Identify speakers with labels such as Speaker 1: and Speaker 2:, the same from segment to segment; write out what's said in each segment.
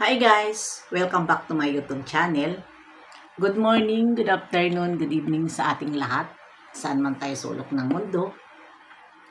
Speaker 1: Hi guys! Welcome back to my YouTube channel. Good morning, good afternoon, good evening sa ating lahat. Saan man tayo sulok ng mundo.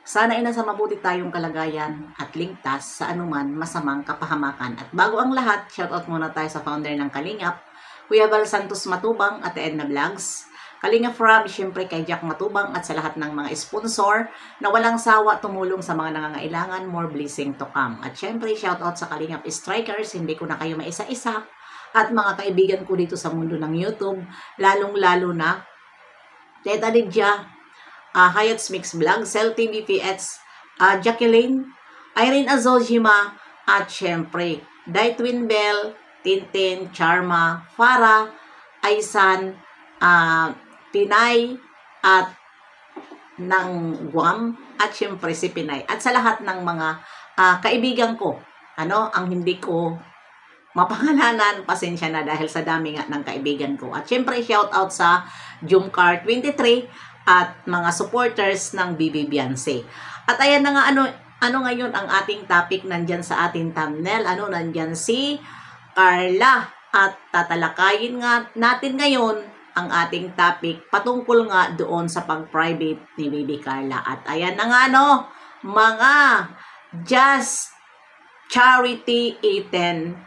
Speaker 1: Sana ay nasa mabuti tayong kalagayan at ligtas sa anuman masamang kapahamakan. At bago ang lahat, shoutout muna tayo sa founder ng Kalingap, Kuya Val Santos Matubang at Edna Vlogs. Kalingap Rob, syempre kay Jack Matubang at sa lahat ng mga sponsor na walang sawa tumulong sa mga nangangailangan, more blessing to come. At syempre shoutout sa Kalingap Strikers, hindi ko na kayo maisa-isa, at mga kaibigan ko dito sa mundo ng YouTube, lalong-lalo na Teta Lydia, Hayat's Mix Vlog, Cell TV PX, Jacqueline, Irene Azojima, at syempre Dai Twin Bell, Tintin, Charma, Farah, Aisan, Pinay at ng Guam, at syempre si Pinay, at sa lahat ng mga kaibigan ko, ang hindi ko mapangalanan, pasensya na dahil sa dami nga ng kaibigan ko. At syempre shout out sa Jumcar 23 at mga supporters ng BB Beyonce. At ayan na nga, ano ngayon ang ating topic nandyan sa ating thumbnail, nandyan si Carla, at tatalakayin nga natin ngayon ang ating topic patungkol nga doon sa pag-private ni Baby Carla. At ayan na nga mga Just Charity Eaten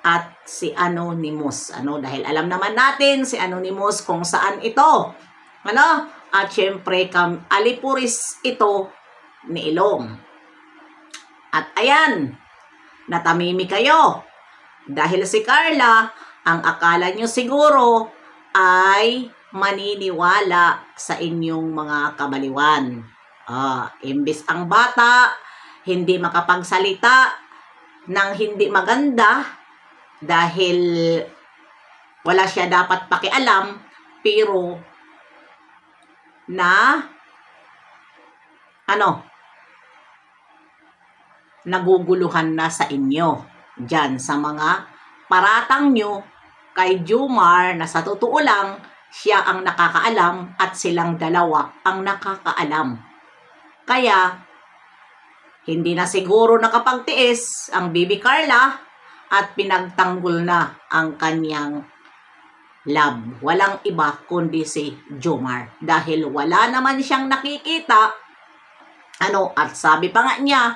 Speaker 1: at si Anonymous. Dahil alam naman natin si Anonymous kung saan ito. At syempre Alipuris ito ni Ilong. At ayan, natamimi kayo. Dahil si Carla, ang akala nyo siguro ay maniniwala sa inyong mga kabaliwan. Imbis ang bata hindi makapagsalita ng hindi maganda dahil wala siya dapat pakialam, pero naguguluhan na sa inyo dyan sa mga paratang nyo kay Jomar, na sa totoo lang siya ang nakakaalam at silang dalawa ang nakakaalam. Kaya hindi na siguro nakapagtiis ang Baby Carla at pinagtanggol na ang kanyang love. Walang iba kundi si Jomar, dahil wala naman siyang nakikita. At sabi pa nga niya,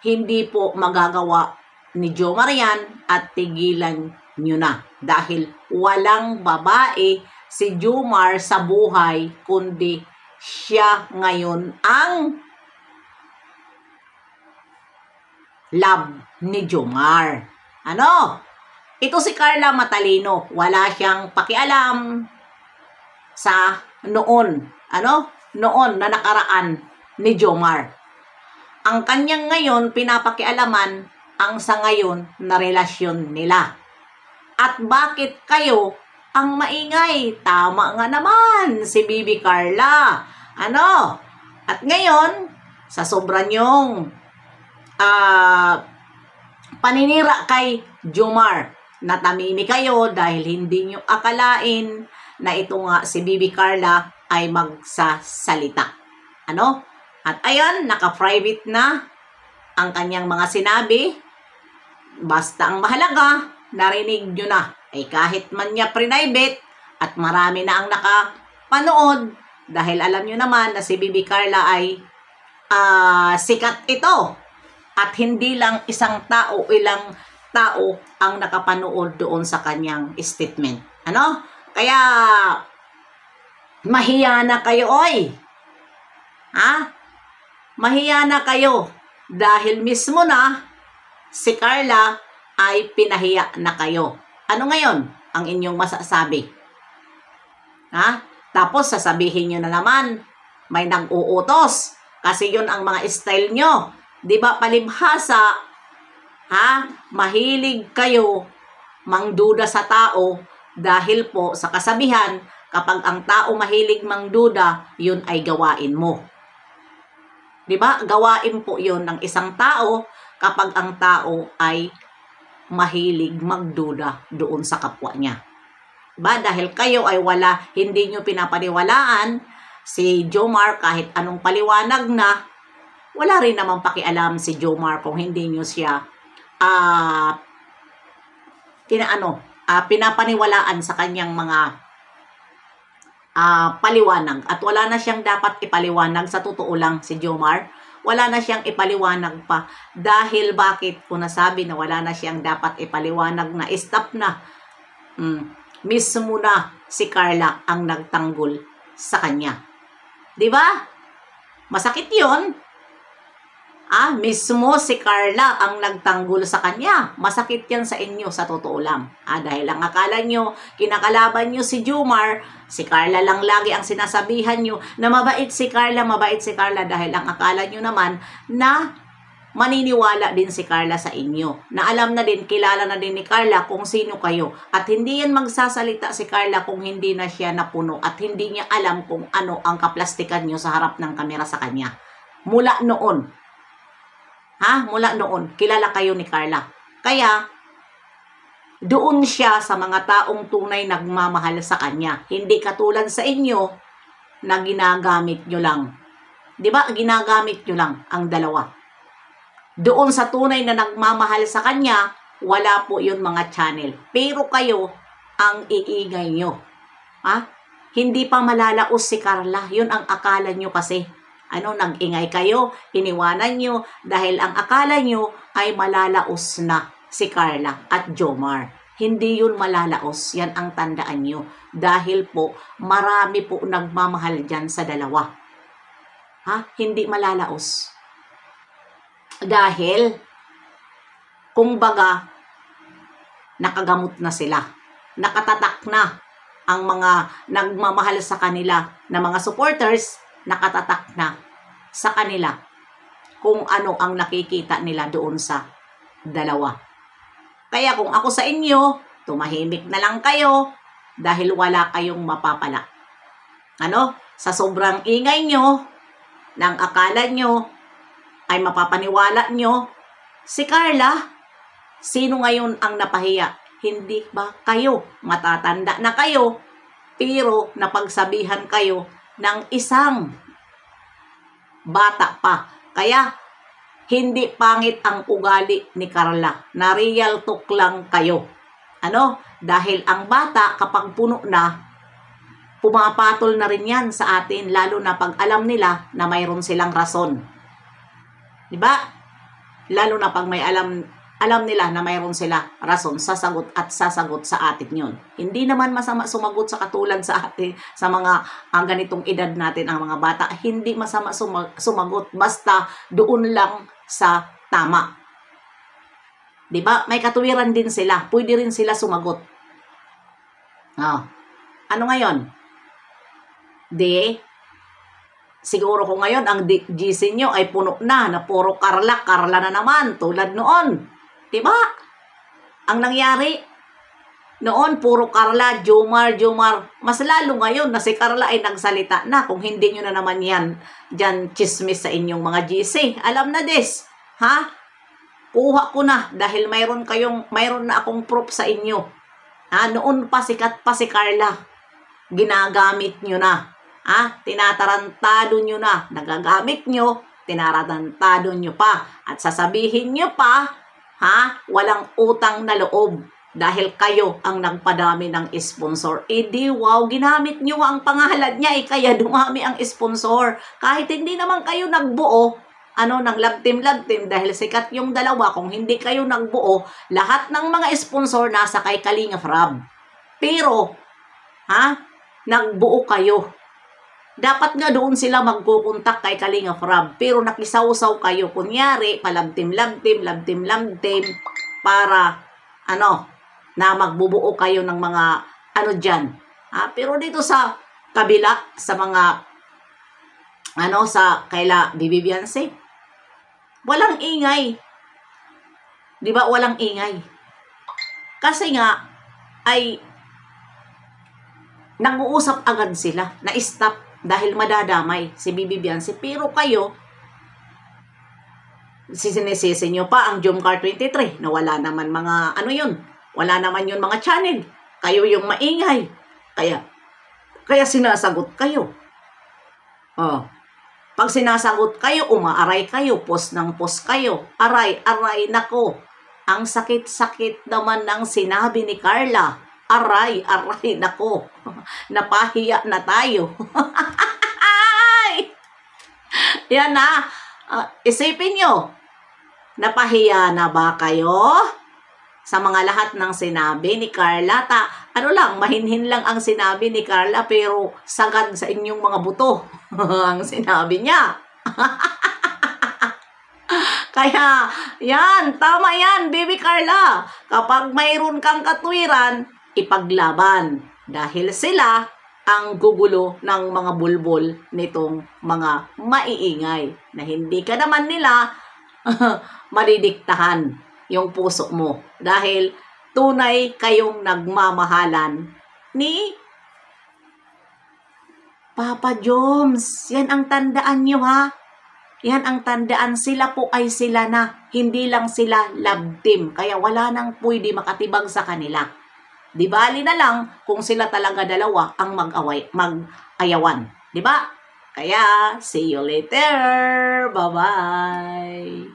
Speaker 1: hindi po magagawa ni Jomar yan at tigilan nyo na, dahil walang babae si Jomar sa buhay kundi siya ngayon ang love ni Jomar. Ito si Carla matalino, wala siyang pakialam sa noon na nakaraan ni Jomar. Ang kanyang ngayon pinapakialaman ang sa ngayon na relasyon nila. At bakit kayo ang maingay? Tama nga naman si Baby Carla. At ngayon, sa sobra nyong paninira kay Jomar, natamimi kayo dahil hindi nyo akalain na ito nga si Baby Carla ay magsasalita. At ayan, naka-private na ang kanyang mga sinabi. Basta ang mahalaga, narinig nyo na. Kahit man niya private at marami na ang nakapanood, dahil alam nyo naman na si Baby Carla ay sikat ito. At hindi lang isang tao, ilang tao ang nakapanood doon sa kanyang statement. Kaya mahiya na kayo, oy. Mahiya na kayo dahil mismo na si Carla ay pinahiya na kayo. Ano ngayon ang inyong masasabi? Tapos sasabihin nyo na naman, may nag-uutos. Kasi yun ang mga style nyo. Diba palibhasa, mahilig kayo mangduda sa tao dahil po sa kasabihan, kapag ang tao mahilig mangduda, yun ay gawain mo. Diba? Gawain po yun ng isang tao kapag ang tao ay mahilig magduda doon sa kapwa niya. Dahil kayo ay hindi nyo pinapaniwalaan si Jomar kahit anong paliwanag na, wala rin namang pakialam si Jomar kung hindi nyo siya pinapaniwalaan sa kanyang mga paliwanag. At wala na siyang dapat ipaliwanag. Sa totoo lang, si Jomar, wala na siyang ipaliwanag pa. Dahil bakit ko nasabi na wala na siyang dapat ipaliwanag, na stop na. Mismo na si Carla ang nagtanggol sa kanya. Diba? Masakit yun. Mismo si Carla ang nagtanggol sa kanya. Masakit yan sa inyo, sa totoo lang. Dahil ang akala nyo, kinakalaban nyo si Jomar, si Carla lang lagi ang sinasabihan nyo na mabait si Carla, dahil ang akala nyo naman na maniniwala din si Carla sa inyo. Na alam na din, kilala na din ni Carla kung sino kayo. At hindi yan magsasalita si Carla kung hindi na siya napuno at hindi niya alam kung ano ang kaplastikan nyo sa harap ng kamera sa kanya. Mula noon. Mula noon, kilala kayo ni Carla. Kaya, doon siya sa mga taong tunay nagmamahal sa kanya. Hindi katulad sa inyo na ginagamit nyo lang. Diba? Ginagamit nyo lang ang dalawa. Doon sa tunay na nagmamahal sa kanya, wala po yun mga channel. Pero kayo, ang iingay nyo. Hindi pa malalaos si Carla. Yun ang akala nyo kasi. Nag-ingay kayo, iniwanan nyo, dahil ang akala nyo ay malalaos na si Carla at Jomar. Hindi yun malalaos, yan ang tandaan nyo. Dahil po, marami po nagmamahal dyan sa dalawa. Hindi malalaos. Dahil, kung baga, nakagamot na sila. Nakatatak na ang mga nagmamahal sa kanila na mga supporters, nakatatak na sa kanila kung ano ang nakikita nila doon sa dalawa. Kaya kung ako sa inyo, tumahimik na lang kayo dahil wala kayong mapapala. Sa sobrang ingay nyo, nang akala nyo ay mapapaniwala nyo si Carla, sino ngayon ang napahiya? Hindi ba kayo? Matatanda na kayo, pero napagsabihan kayo ng isang bata pa. Kaya, hindi pangit ang ugali ni Carla. Na real talk lang kayo. Dahil ang bata, kapag puno na, pumapatol na rin yan sa atin, lalo na pag alam nila na mayroon silang rason. Diba? Lalo na pag may alam nila na mayroon sila rason, sasagot sa atin yun. Hindi naman masama sumagot sa katulad sa atin, sa mga ganitong edad natin, ang mga bata. Hindi masama sumagot, basta doon lang sa tama. Diba? May katuwiran din sila. Pwede rin sila sumagot. Ano ngayon? Siguro ko ngayon, ang GC nyo ay puno na puro Carla na naman, tulad noon. Diba? Ang nangyari, noon puro Carla, Jomar. Mas lalo ngayon na si Carla ay nagsalita na. Kung hindi nyo na naman yan, dyan chismis sa inyong mga GC. Alam na des. Kuha ko na dahil mayroon na akong proof sa inyo. Noon pa sikat pa si Carla. Ginagamit nyo na. Tinatarantado nyo na. Nagagamit nyo, tinatarantado nyo pa. At sasabihin nyo pa, walang utang na loob dahil kayo ang nagpadami ng sponsor. Wow, ginamit nyo ang pangalan niya, kaya dumami ang sponsor. Kahit hindi naman kayo nagbuo, ng love team, dahil sikat yung dalawa. Kung hindi kayo nagbuo, lahat ng mga sponsor nasa kay Kalingap Rab. Pero, nagbuo kayo. Dapat nga doon sila magkukontak kay Kalingap Rab. Pero nakisawsaw kayo. Kunyari, love team, para, na magbubuo kayo ng mga, dyan. Pero dito sa kabila, sa mga, sa kaila Bibi Beyonce, walang ingay. Diba? Walang ingay. Kasi nga, ay, nag-uusap agad sila, na-stop, dahil madadamay si Bibi Beyonce. Pero kayo, sinisisi nyo pa ang Jomcar 23 na wala naman mga wala naman yun mga channel. Kayo yung maingay. Kaya sinasagot kayo. Pag sinasagot kayo, umaaray kayo, post ng post kayo. Aray, nako. Ang sakit-sakit naman ng sinabi ni Carla. Aray, nako. Napahiya na tayo. Ay! Yan na. Isipin nyo, napahiya na ba kayo? Sa mga lahat ng sinabi ni Carla, mahinhin lang ang sinabi ni Carla, pero sagad sa inyong mga buto ang sinabi niya. Kaya, yan, tama yan, Baby Carla. Kapag mayroon kang katwiran, ipaglaban. Dahil sila ang gugulo ng mga bulbul nitong mga maiingay na hindi ka naman nila madidiktahan yung puso mo. Dahil tunay kayong nagmamahalan ni Papa Joms. Yan ang tandaan nyo, ha? Yan ang tandaan, sila po ay sila na, hindi lang sila love team. Kaya wala nang pwede makatibag sa kanila. Di bali na lang kung sila talaga dalawa ang mag-ayawan. Di ba? Kaya, see you later. Bye-bye.